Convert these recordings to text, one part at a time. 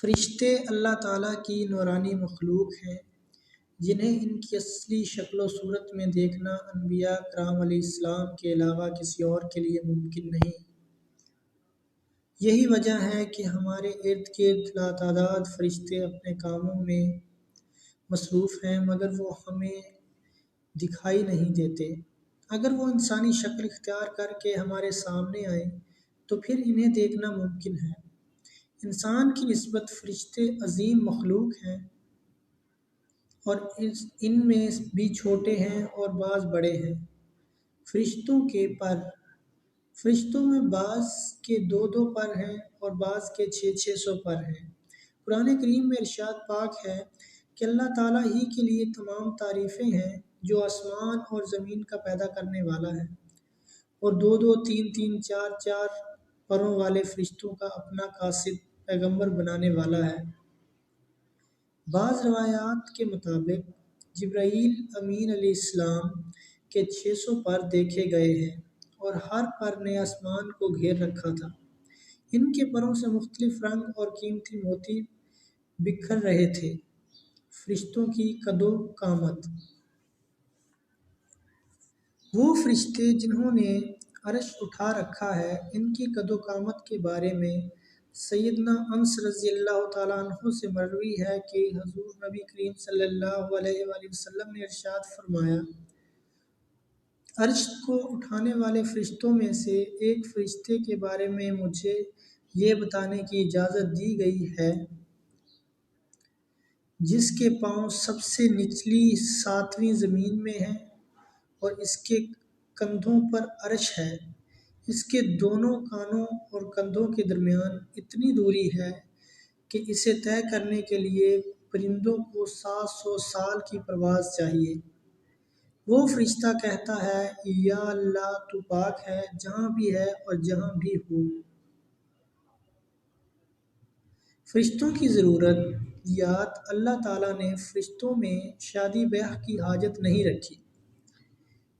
فرشتے اللہ تعالیٰ کی نورانی مخلوق ہیں جنہیں ان کی اصلی شکل و صورت میں دیکھنا انبیاء کرام علیہ السلام کے علاوہ کسی اور کے لیے ممکن نہیں۔ یہی وجہ ہے کہ ہمارے ارد گرد لاتعداد فرشتے اپنے کاموں میں مصروف ہیں مگر وہ ہمیں دکھائی نہیں دیتے۔ اگر وہ انسانی شکل اختیار کر کے ہمارے سامنے آئیں تو پھر انہیں دیکھنا ممکن ہے۔ انسان کی نسبت فرشتے عظیم مخلوق ہیں اور ان میں بھی چھوٹے ہیں اور بعض بڑے ہیں۔ فرشتوں کے پر، فرشتوں میں بعض کے 2 پر ہیں اور بعض کے 600 پر ہیں۔ قرآن کریم میں ارشاد پاک ہے کہ اللہ تعالیٰ ہی کے لیے تمام تعریفیں ہیں جو آسمان اور زمین کا پیدا کرنے والا ہے اور 2 3 4 پروں والے فرشتوں کا اپنا قاصد پیغمبر بنانے والا ہے۔ بعض روایات کے مطابق جبرائیل امین علیہ السلام کے 600 پر دیکھے گئے ہیں اور ہر پر نے آسمان کو گھیر رکھا تھا۔ ان کے پروں سے مختلف رنگ اور قیمتی موتی بکھر رہے تھے۔ فرشتوں کی قد و قامت۔ وہ فرشتے جنہوں نے عرش اٹھا رکھا ہے، ان کی قد و قامت کے بارے میں سیدنا انس رضی اللہ تعالیٰ عنہ سے مروی ہے کہ حضور نبی کریم صلی اللہ علیہ وآلہ وسلم نے ارشاد فرمایا، عرش کو اٹھانے والے فرشتوں میں سے ایک فرشتے کے بارے میں مجھے یہ بتانے کی اجازت دی گئی ہے جس کے پاؤں سب سے نچلی 7ویں زمین میں ہیں اور اس کے کندھوں پر عرش ہے۔ اس کے دونوں کانوں اور کندھوں کے درمیان اتنی دوری ہے کہ اسے طے کرنے کے لیے پرندوں کو 700 سال کی پرواز چاہیے۔ وہ فرشتہ کہتا ہے، یا اللہ تو پاک ہے جہاں بھی ہے اور جہاں بھی ہو۔ فرشتوں کی ضرورت یات اللہ تعالیٰ نے فرشتوں میں شادی بیاہ کی حاجت نہیں رکھی،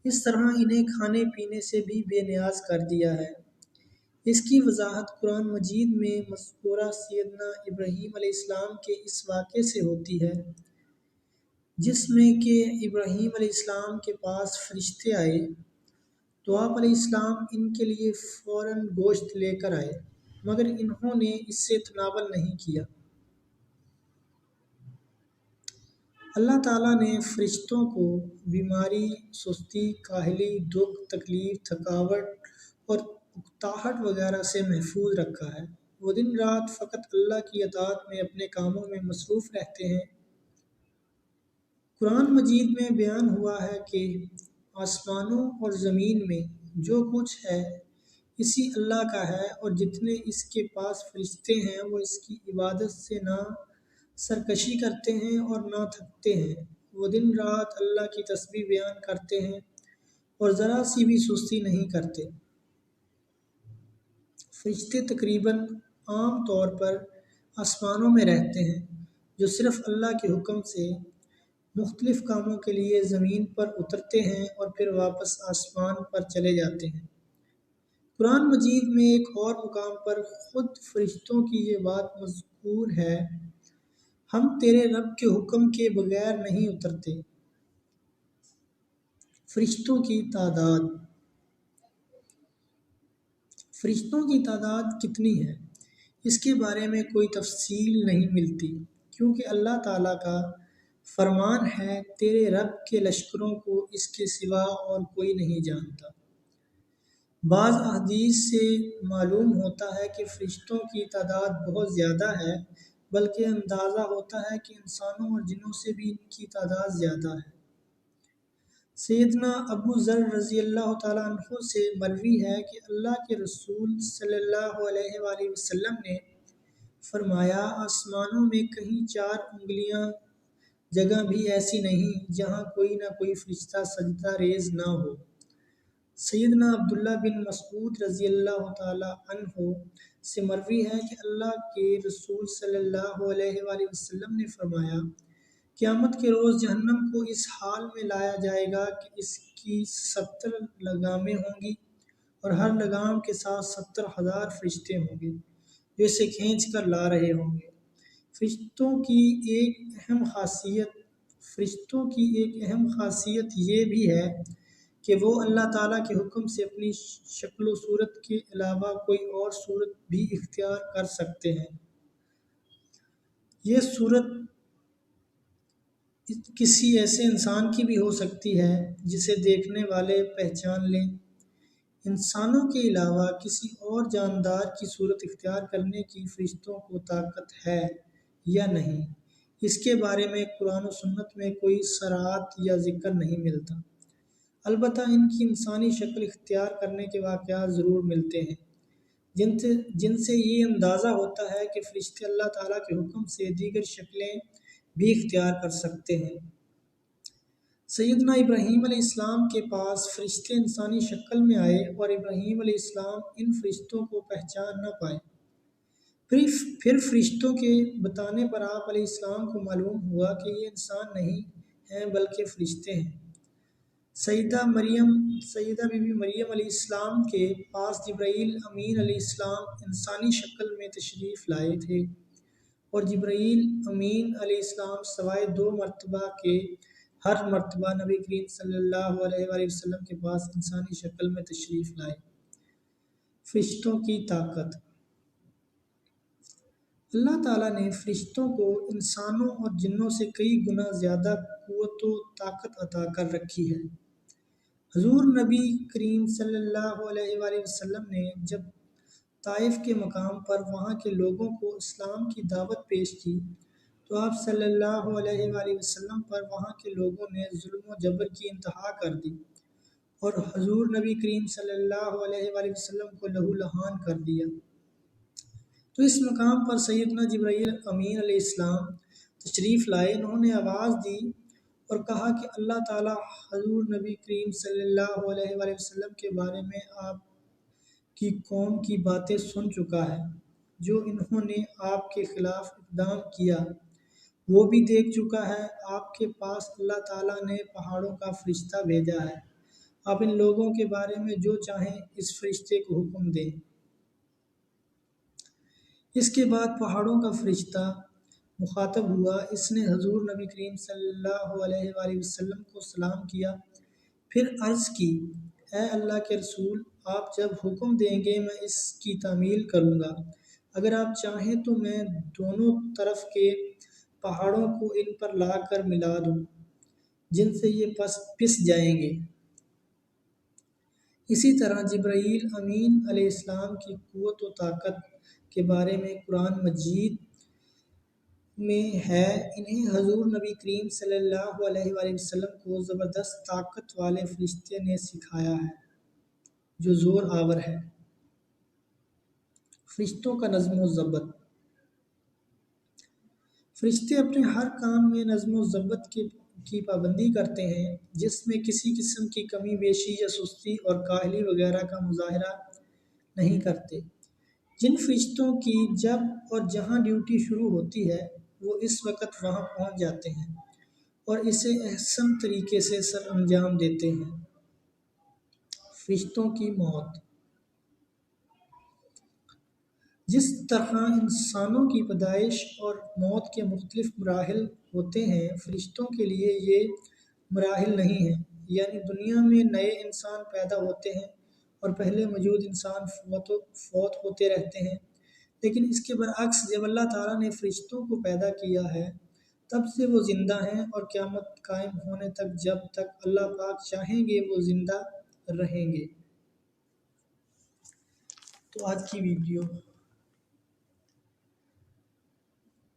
اس طرح انہیں کھانے پینے سے بھی بے نیاز کر دیا ہے۔ اس کی وضاحت قرآن مجید میں مذکورہ سیدنا ابراہیم علیہ السلام کے اس واقعے سے ہوتی ہے جس میں کہ ابراہیم علیہ السلام کے پاس فرشتے آئے تو آپ علیہ السلام ان کے لیے فوراً گوشت لے کر آئے مگر انہوں نے اس سے تناول نہیں کیا۔ اللہ تعالیٰ نے فرشتوں کو بیماری، سستی، کاہلی، دکھ، تکلیف، تھکاوٹ اور اکتاہٹ وغیرہ سے محفوظ رکھا ہے۔ وہ دن رات فقط اللہ کی اطاعت میں اپنے کاموں میں مصروف رہتے ہیں۔ قرآن مجید میں بیان ہوا ہے کہ آسمانوں اور زمین میں جو کچھ ہے اسی اللہ کا ہے اور جتنے اس کے پاس فرشتے ہیں وہ اس کی عبادت سے نہ سرکشی کرتے ہیں اور نہ تھکتے ہیں۔ وہ دن رات اللہ کی تسبیح بیان کرتے ہیں اور ذرا سی بھی سستی نہیں کرتے۔ فرشتے تقریباً عام طور پر آسمانوں میں رہتے ہیں جو صرف اللہ کے حکم سے مختلف کاموں کے لیے زمین پر اترتے ہیں اور پھر واپس آسمان پر چلے جاتے ہیں۔ قرآن مجید میں ایک اور مقام پر خود فرشتوں کی یہ بات مذکور ہے، ہم تیرے رب کے حکم کے بغیر نہیں اترتے۔ فرشتوں کی تعداد۔ فرشتوں کی تعداد کتنی ہے اس کے بارے میں کوئی تفصیل نہیں ملتی کیونکہ اللہ تعالیٰ کا فرمان ہے، تیرے رب کے لشکروں کو اس کے سوا اور کوئی نہیں جانتا۔ بعض احادیث سے معلوم ہوتا ہے کہ فرشتوں کی تعداد بہت زیادہ ہے، بلکہ اندازہ ہوتا ہے کہ انسانوں اور جنوں سے بھی ان کی تعداد زیادہ ہے۔ سیدنا ابو ذر رضی اللہ تعالیٰ عنہ سے مروی ہے کہ اللہ کے رسول صلی اللہ علیہ وآلہ وسلم نے فرمایا، آسمانوں میں کہیں 4 انگلیاں جگہ بھی ایسی نہیں جہاں کوئی نہ کوئی فرشتہ سجدہ ریز نہ ہو۔ سیدنا عبداللہ بن مسعود رضی اللہ تعالیٰ عنہ سے مروی ہے کہ اللہ کے رسول صلی اللہ علیہ وآلہ وسلم نے فرمایا، قیامت کے روز جہنم کو اس حال میں لایا جائے گا کہ اس کی 70 لگامیں ہوں گی اور ہر لگام کے ساتھ 70,000 فرشتے ہوں گے جو اسے کھینچ کر لا رہے ہوں گے۔ فرشتوں کی ایک اہم خاصیت فرشتوں کی ایک اہم خاصیت یہ بھی ہے کہ وہ اللہ تعالیٰ کے حکم سے اپنی شکل و صورت کے علاوہ کوئی اور صورت بھی اختیار کر سکتے ہیں۔ یہ صورت کسی ایسے انسان کی بھی ہو سکتی ہے جسے دیکھنے والے پہچان لیں۔ انسانوں کے علاوہ کسی اور جاندار کی صورت اختیار کرنے کی فرشتوں کو طاقت ہے یا نہیں، اس کے بارے میں قرآن و سنت میں کوئی صراحت یا ذکر نہیں ملتا۔ البتہ ان کی انسانی شکل اختیار کرنے کے واقعات ضرور ملتے ہیں جن سے یہ اندازہ ہوتا ہے کہ فرشتے اللہ تعالیٰ کے حکم سے دیگر شکلیں بھی اختیار کر سکتے ہیں۔ سیدنا ابراہیم علیہ السلام کے پاس فرشتے انسانی شکل میں آئے اور ابراہیم علیہ السلام ان فرشتوں کو پہچان نہ پائے۔ پھر فرشتوں کے بتانے پر آپ علیہ السلام کو معلوم ہوا کہ یہ انسان نہیں ہیں بلکہ فرشتے ہیں۔ سیدہ بی بی مریم علیہ السلام کے پاس جبرائیل امین علیہ السلام انسانی شکل میں تشریف لائے تھے، اور جبرائیل امین علیہ السلام سوائے 2 مرتبہ کے ہر مرتبہ نبی کریم صلی اللہ علیہ وآلہ وسلم کے پاس انسانی شکل میں تشریف لائے۔ فرشتوں کی طاقت۔ اللہ تعالیٰ نے فرشتوں کو انسانوں اور جنوں سے کئی گنا زیادہ قوت و طاقت عطا کر رکھی ہے۔ حضور نبی کریم صلی اللہ علیہ وآلہ وسلم نے جب طائف کے مقام پر وہاں کے لوگوں کو اسلام کی دعوت پیش کی تو آپ صلی اللہ علیہ وآلہ وسلم پر وہاں کے لوگوں نے ظلم و جبر کی انتہا کر دی اور حضور نبی کریم صلی اللہ علیہ وآلہ وسلم کو لہو لہان کر دیا۔ تو اس مقام پر سیدنا جبرائیل امین علیہ السلام تشریف لائے۔ انہوں نے آواز دی اور کہا کہ اللہ تعالیٰ حضور نبی کریم صلی اللہ علیہ وآلہ وسلم کے بارے میں آپ کی قوم کی باتیں سن چکا ہے۔ جو انہوں نے آپ کے خلاف اقدام کیا وہ بھی دیکھ چکا ہے۔ آپ کے پاس اللہ تعالیٰ نے پہاڑوں کا فرشتہ بھیجا ہے۔ آپ ان لوگوں کے بارے میں جو چاہیں اس فرشتے کو حکم دیں۔ اس کے بعد پہاڑوں کا فرشتہ مخاطب ہوا۔ اس نے حضور نبی کریم صلی اللہ علیہ وآلہ وسلم کو سلام کیا، پھر عرض کی، اے اللہ کے رسول، آپ جب حکم دیں گے میں اس کی تعمیل کروں گا۔ اگر آپ چاہیں تو میں دونوں طرف کے پہاڑوں کو ان پر لا کر ملا دوں جن سے یہ پس جائیں گے۔ اسی طرح جبرائیل امین علیہ السلام کی قوت و طاقت کے بارے میں قرآن مجید میں ہے۔ انہیں حضور نبی کریم صلی اللہ علیہ وآلہ وسلم کو زبردست طاقت والے فرشتے نے سکھایا ہے جو زور آور ہے۔ فرشتوں کا نظم و ضبط۔ فرشتے اپنے ہر کام میں نظم و ضبط کی پابندی کرتے ہیں، جس میں کسی قسم کی کمی بیشی یا سستی اور کاہلی وغیرہ کا مظاہرہ نہیں کرتے۔ جن فرشتوں کی جب اور جہاں ڈیوٹی شروع ہوتی ہے وہ اس وقت وہاں پہنچ جاتے ہیں اور اسے احسن طریقے سے سر انجام دیتے ہیں۔ فرشتوں کی موت۔ جس طرح انسانوں کی پیدائش اور موت کے مختلف مراحل ہوتے ہیں، فرشتوں کے لیے یہ مراحل نہیں ہیں، یعنی دنیا میں نئے انسان پیدا ہوتے ہیں اور پہلے موجود انسان فوت ہوتے رہتے ہیں، لیکن اس کے برعکس جب اللہ تعالیٰ نے فرشتوں کو پیدا کیا ہے تب سے وہ زندہ ہیں اور قیامت قائم ہونے تک جب تک اللہ پاک چاہیں گے وہ زندہ رہیں گے۔ تو آج کی ویڈیو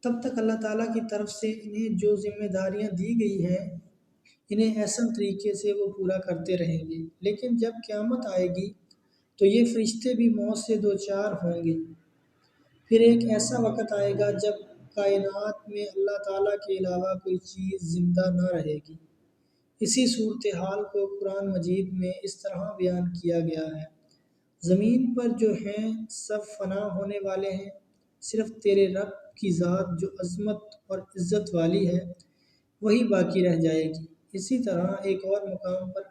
تب تک اللہ تعالیٰ کی طرف سے انہیں جو ذمہ داریاں دی گئی ہیں انہیں احسن طریقے سے وہ پورا کرتے رہیں گے، لیکن جب قیامت آئے گی تو یہ فرشتے بھی موت سے دوچار ہوں گے۔ پھر ایک ایسا وقت آئے گا جب کائنات میں اللہ تعالیٰ کے علاوہ کوئی چیز زندہ نہ رہے گی۔ اسی صورتحال کو قرآن مجید میں اس طرح بیان کیا گیا ہے، زمین پر جو ہیں سب فنا ہونے والے ہیں، صرف تیرے رب کی ذات جو عظمت اور عزت والی ہے وہی باقی رہ جائے گی۔ اسی طرح ایک اور مقام پر